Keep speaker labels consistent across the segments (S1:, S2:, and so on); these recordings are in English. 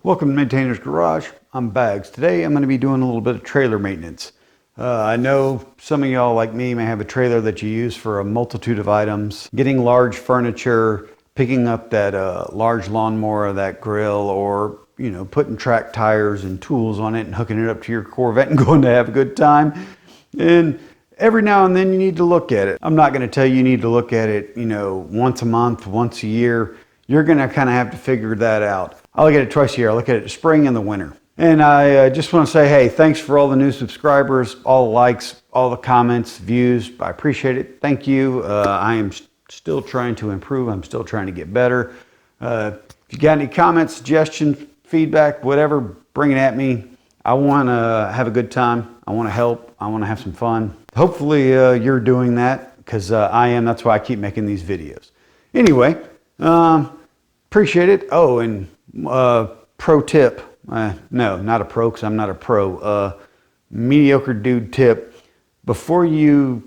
S1: Welcome to Maintainer's Garage. I'm Bags. Today I'm going to be doing a little bit of trailer maintenance. I know some of y'all like me may have a trailer that you use for a multitude of items. Getting large furniture, picking up that large lawnmower, that grill, or putting track tires and tools on it and hooking it up to your Corvette and going to have a good time. And every now and then you need to look at it. I'm not going to tell you need to look at it, once a month, once a year. You're going to kind of have to figure that out. I look at it twice a year. I look at it in the spring and the winter. And I just want to say, hey, thanks for all the new subscribers, all the likes, all the comments, views. I appreciate it. Thank you. I am still trying to improve. I'm still trying to get better. If you got any comments, suggestions, feedback, whatever, bring it at me. I want to have a good time. I want to help. I want to have some fun. Hopefully you're doing that, because I am. That's why I keep making these videos. Anyway, appreciate it. Oh, and pro tip. No, not a pro, because I'm not a pro. Mediocre dude tip. Before you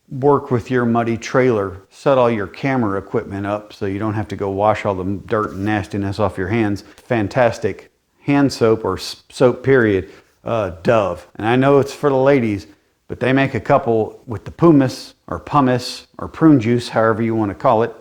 S1: work with your muddy trailer, set all your camera equipment up so you don't have to go wash all the dirt and nastiness off your hands. Fantastic hand soap, or soap period, Dove. And I know it's for the ladies, but they make a couple with the pumice or prune juice, however you want to call it,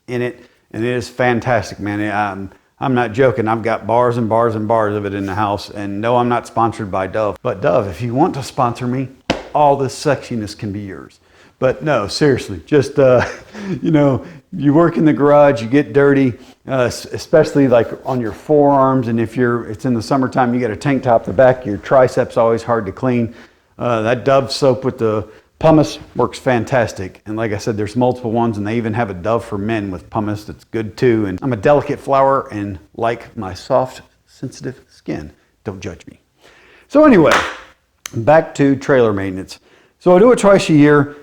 S1: in it. And it is fantastic, man. I'm not joking. I've got bars and bars and bars of it in the house. And no, I'm not sponsored by Dove. But Dove, if you want to sponsor me, all this sexiness can be yours. But no, seriously, just, you work in the garage, you get dirty, especially like on your forearms. And if it's in the summertime, you got a tank top, the back of your triceps always hard to clean. That Dove soap with the pumice works fantastic. And like I said, there's multiple ones, and they even have a Dove for men with pumice that's good too. And I'm a delicate flower and like my soft, sensitive skin. Don't judge me. So anyway, back to trailer maintenance. So I do it twice a year.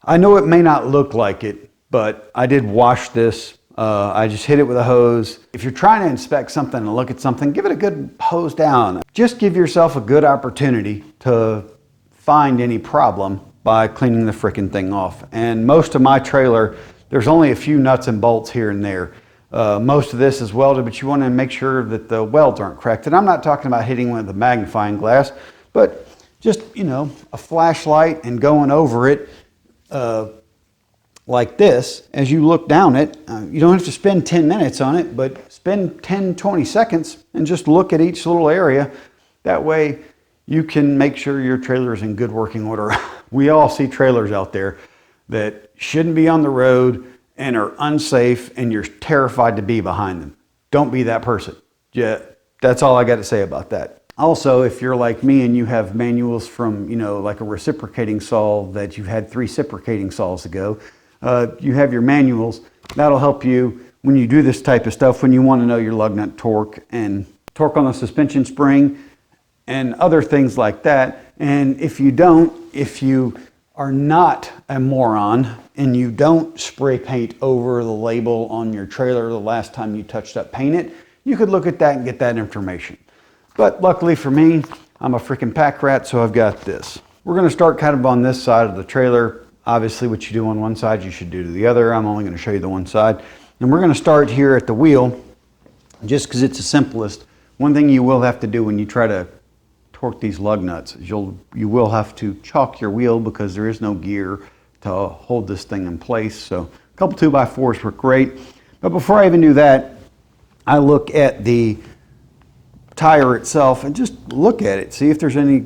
S1: I know it may not look like it, but I did wash this. I just hit it with a hose. If you're trying to inspect something and look at something, give it a good hose down. Just give yourself a good opportunity to find any problem by cleaning the frickin' thing off. And most of my trailer, there's only a few nuts and bolts here and there. Most of this is welded, but you want to make sure that the welds aren't cracked. And I'm not talking about hitting with a magnifying glass, but just, a flashlight and going over it like this. As you look down it, you don't have to spend 10 minutes on it, but spend 10, 20 seconds and just look at each little area. That way you can make sure your trailer is in good working order. We all see trailers out there that shouldn't be on the road and are unsafe, and you're terrified to be behind them. Don't be that person. Yeah, that's all I got to say about that. Also, if you're like me and you have manuals from, like a reciprocating saw that you've had 3 reciprocating saws ago, you have your manuals. That'll help you when you do this type of stuff, when you want to know your lug nut torque and torque on the suspension spring and other things like that. And if you are not a moron and you don't spray paint over the label on your trailer the last time you touched up paint it, you could look at that and get that information. But luckily for me, I'm a freaking pack rat, so I've got this. We're going to start kind of on this side of the trailer. Obviously, what you do on one side, you should do to the other. I'm only going to show you the one side. And we're going to start here at the wheel, just because it's the simplest. One thing you will have to do when you try to torque these lug nuts is you will have to chalk your wheel, because there is no gear to hold this thing in place. So a couple 2x4s work great. But before I even do that, I look at the tire itself and just look at it, see if there's any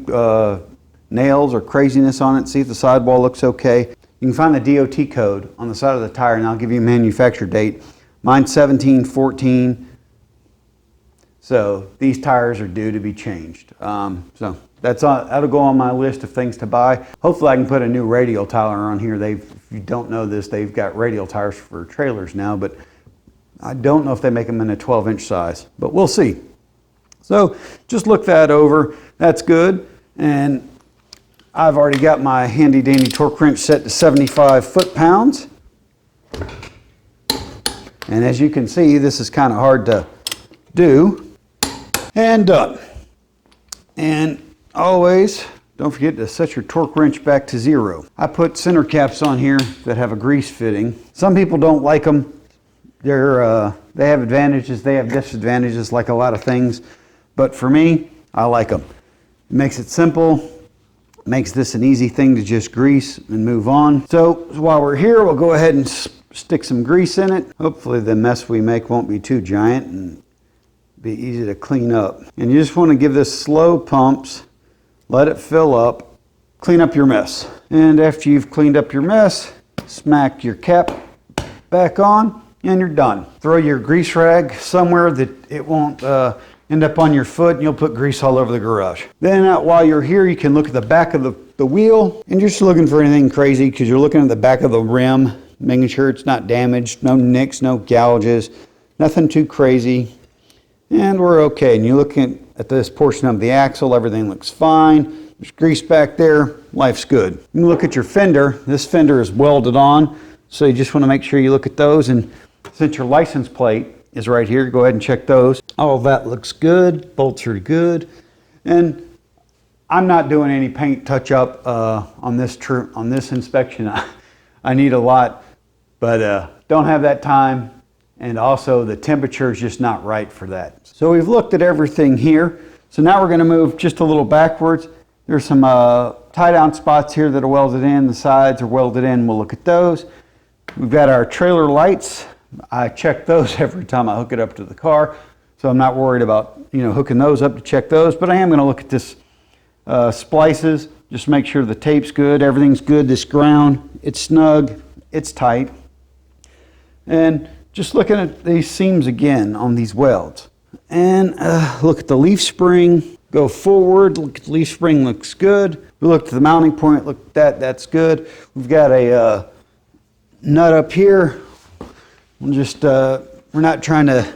S1: nails or craziness on it, see if the sidewall looks okay. You can find the DOT code on the side of the tire, and I'll give you a manufacture date. Mine's 1714. So these tires are due to be changed. So that'll go on my list of things to buy. Hopefully I can put a new radial tire on here. If you don't know this, they've got radial tires for trailers now, but I don't know if they make them in a 12-inch size, but we'll see. So just look that over. That's good. And I've already got my handy dandy torque wrench set to 75 foot-pounds. And as you can see, this is kind of hard to do. And done. And always don't forget to set your torque wrench back to 0. I put center caps on here that have a grease fitting. Some people don't like them. They're They have advantages, they have disadvantages, like a lot of things. But for me, I like them. It makes it simple, makes this an easy thing to just grease and move on. So while we're here, we'll go ahead and stick some grease in it. Hopefully the mess we make won't be too giant and be easy to clean up. And you just want to give this slow pumps, let it fill up, clean up your mess. And after you've cleaned up your mess, smack your cap back on and you're done. Throw your grease rag somewhere that it won't end up on your foot and you'll put grease all over the garage. Then while you're here, you can look at the back of the wheel and you're just looking for anything crazy because you're looking at the back of the rim, making sure it's not damaged, no nicks, no gouges, nothing too crazy. And we're okay. And you're looking at this portion of the axle, everything looks fine. There's grease back there, life's good. You look at your fender. This fender is welded on, so you just want to make sure you look at those. And since your license plate is right here, go ahead and check those. All of that looks good, bolts are good. And I'm not doing any paint touch up on this inspection. I need a lot, but don't have that time. And also the temperature is just not right for that. So we've looked at everything here. So now we're going to move just a little backwards. There's some tie down spots here that are welded in. The sides are welded in. We'll look at those. We've got our trailer lights. I check those every time I hook it up to the car. So I'm not worried about, hooking those up to check those. But I am going to look at this splices. Just make sure the tape's good. Everything's good. This ground, it's snug. It's tight. And just looking at these seams again on these welds. And look at the leaf spring, go forward, look at the leaf spring, looks good. We looked at the mounting point, look at that, that's good. We've got a nut up here. We'll just, we're not trying to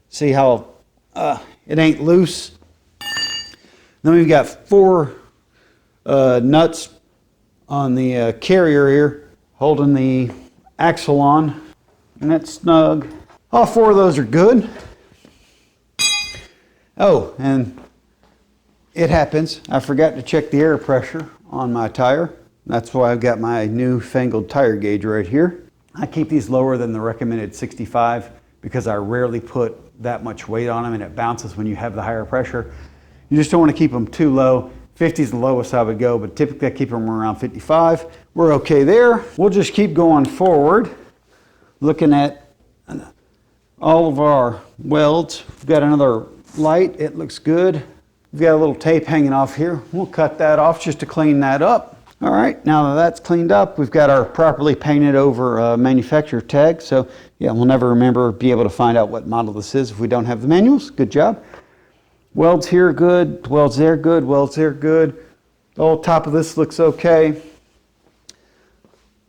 S1: see how it ain't loose. Then we've got 4 nuts on the carrier here, holding the axle on. And that's snug. All 4 of those are good. Oh, and it happens. I forgot to check the air pressure on my tire. That's why I've got my newfangled tire gauge right here. I keep these lower than the recommended 65 because I rarely put that much weight on them and it bounces when you have the higher pressure. You just don't want to keep them too low. 50 is the lowest I would go, but typically I keep them around 55. We're okay there. We'll just keep going forward. Looking at all of our welds. We've got another light, it looks good. We've got a little tape hanging off here. We'll cut that off just to clean that up. All right, now that that's cleaned up, we've got our properly painted over manufacturer tag. So yeah, we'll never be able to find out what model this is if we don't have the manuals. Good job. Welds here good, welds there good, welds there good. The whole top of this looks okay.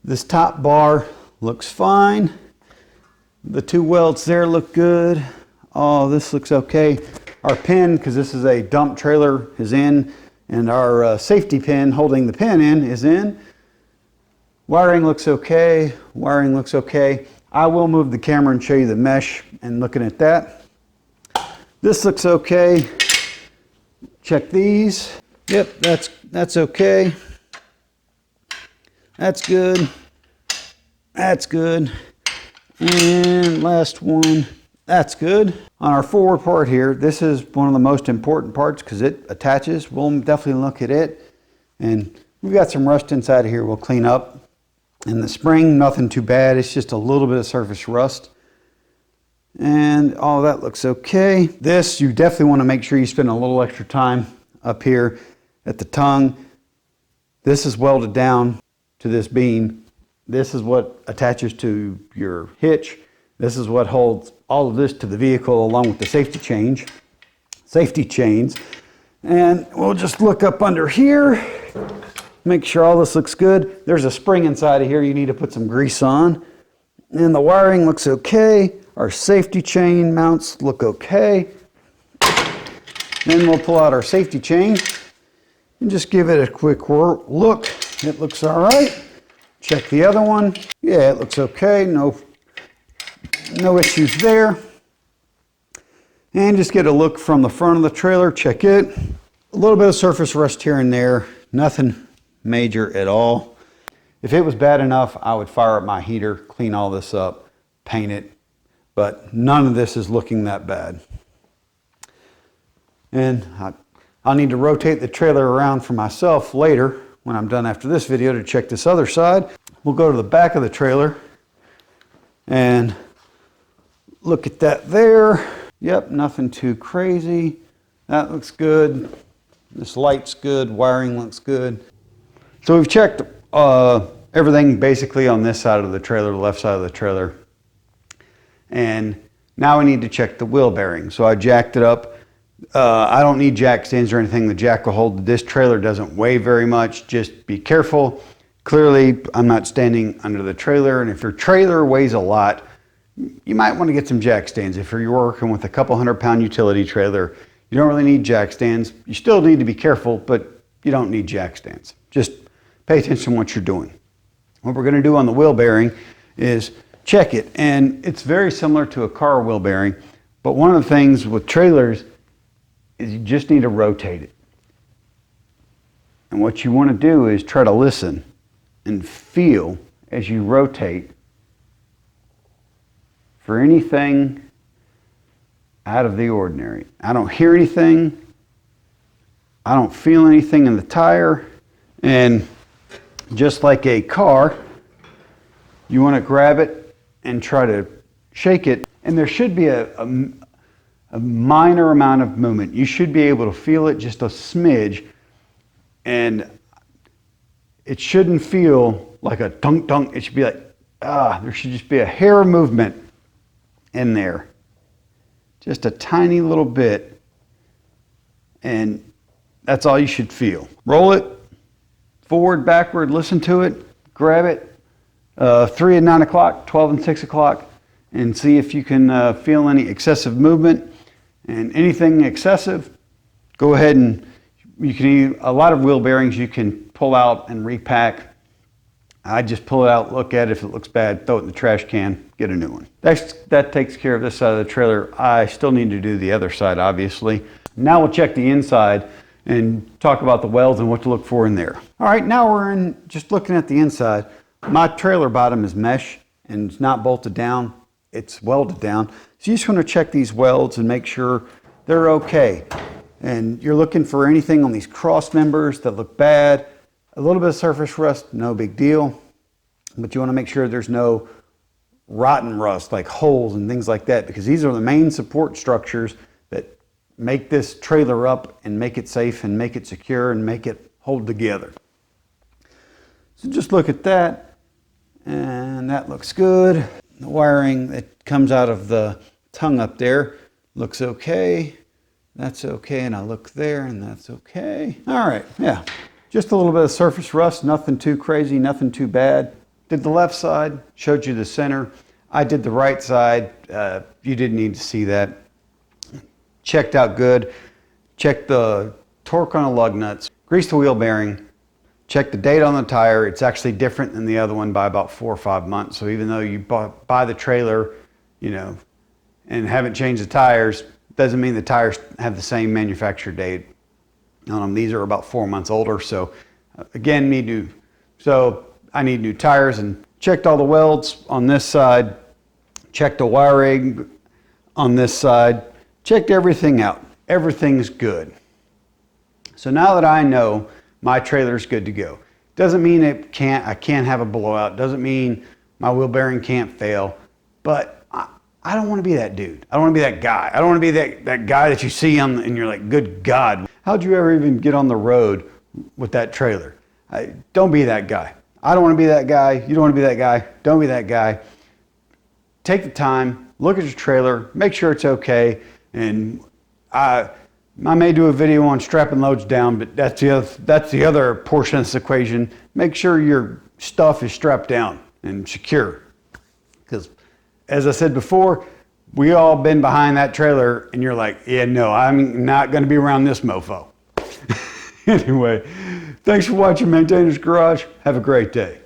S1: This top bar looks fine. The 2 welds there look good. Oh, this looks okay. Our pin, because this is a dump trailer, is in, and our safety pin holding the pin in is in. Wiring looks okay. Wiring looks okay. I will move the camera and show you the mesh and looking at that. This looks okay. Check these. Yep, that's okay. That's good. That's good. And last one, that's good. On our forward part here, this is one of the most important parts because it attaches. We'll definitely look at it. And we've got some rust inside of here we'll clean up. And the spring, nothing too bad. It's just a little bit of surface rust. And all that looks okay. This, you definitely want to make sure you spend a little extra time up here at the tongue. This is welded down to this beam. This is what attaches to your hitch. This is what holds all of this to the vehicle along with the safety chains. And we'll just look up under here, make sure all this looks good. There's a spring inside of here you need to put some grease on. And the wiring looks okay. Our safety chain mounts look okay. Then we'll pull out our safety chain and just give it a quick look. It looks all right. Check the other one. Yeah, it looks okay. No issues there. And just get a look from the front of the trailer. Check it. A little bit of surface rust here and there. Nothing major at all. If it was bad enough, I would fire up my heater, clean all this up, paint it. but none of this is looking that bad. And I'll need to rotate the trailer around for myself later when I'm done after this video to check this other side. We'll go to the back of the trailer and look at that there. Yep, nothing too crazy. That looks good. This light's good, wiring looks good. So we've checked everything basically on this side of the trailer, the left side of the trailer. And now we need to check the wheel bearing. So I jacked it up. I don't need jack stands or anything. The jack will hold. This trailer doesn't weigh very much. Just be careful. Clearly, I'm not standing under the trailer. And if your trailer weighs a lot, you might want to get some jack stands. If you're working with a couple 100-pound utility trailer, you don't really need jack stands. You still need to be careful, but you don't need jack stands. Just pay attention to what you're doing. What we're going to do on the wheel bearing is check it. And it's very similar to a car wheel bearing. But one of the things with trailers is you just need to rotate it. And what you want to do is try to listen and feel as you rotate for anything out of the ordinary. I don't hear anything. I don't feel anything in the tire. And just like a car, you want to grab it and try to shake it. And there should be a minor amount of movement. You should be able to feel it just a smidge. And it shouldn't feel like a dunk dunk. It should be like, there should just be a hair movement in there. Just a tiny little bit. And that's all you should feel. Roll it forward, backward, listen to it, grab it. 3 and 9 o'clock, 12 and 6 o'clock, and see if you can feel any excessive movement. And anything excessive, go ahead and you can a lot of wheel bearings you can pull out and repack. I just pull it out, look at it. If it looks bad, throw it in the trash can, get a new one. That takes care of this side of the trailer. I still need to do the other side, obviously. Now we'll check the inside and talk about the welds and what to look for in there. All right, now we're just looking at the inside. My trailer bottom is mesh and it's not bolted down, it's welded down. So you just want to check these welds and make sure they're okay. And you're looking for anything on these cross members that look bad. A little bit of surface rust, no big deal. But you want to make sure there's no rotten rust like holes and things like that, because these are the main support structures that make this trailer up and make it safe and make it secure and make it hold together. So just look at that, and that looks good. The wiring that comes out of the tongue up there looks okay. That's okay, and I look there, and that's okay. All right, yeah, just a little bit of surface rust, nothing too crazy, nothing too bad. Did the left side, showed you the center. I did the right side. You didn't need to see that. Checked out good. Checked the torque on the lug nuts. Greased the wheel bearing. Checked the date on the tire. It's actually different than the other one by about 4 or 5 months. So even though you buy the trailer, and haven't changed the tires, doesn't mean the tires have the same manufacturer date on them. These are about 4 months older. So again, I need new tires, and checked all the welds on this side. Checked the wiring on this side. Checked everything out. Everything's good. So now that I know my trailer's good to go, doesn't mean I can't have a blowout. Doesn't mean my wheel bearing can't fail. But I don't want to be that dude. I don't want to be that guy. I don't want to be that guy that you see and you're like, good God, how'd you ever even get on the road with that trailer? Don't be that guy. I don't want to be that guy. You don't want to be that guy. Don't be that guy. Take the time, look at your trailer, make sure it's okay. And I may do a video on strapping loads down, but that's the other portion of this equation. Make sure your stuff is strapped down and secure. Because as I said before, we all been behind that trailer and you're like, yeah, no, I'm not going to be around this mofo. Anyway, thanks for watching Maintainer's Garage. Have a great day.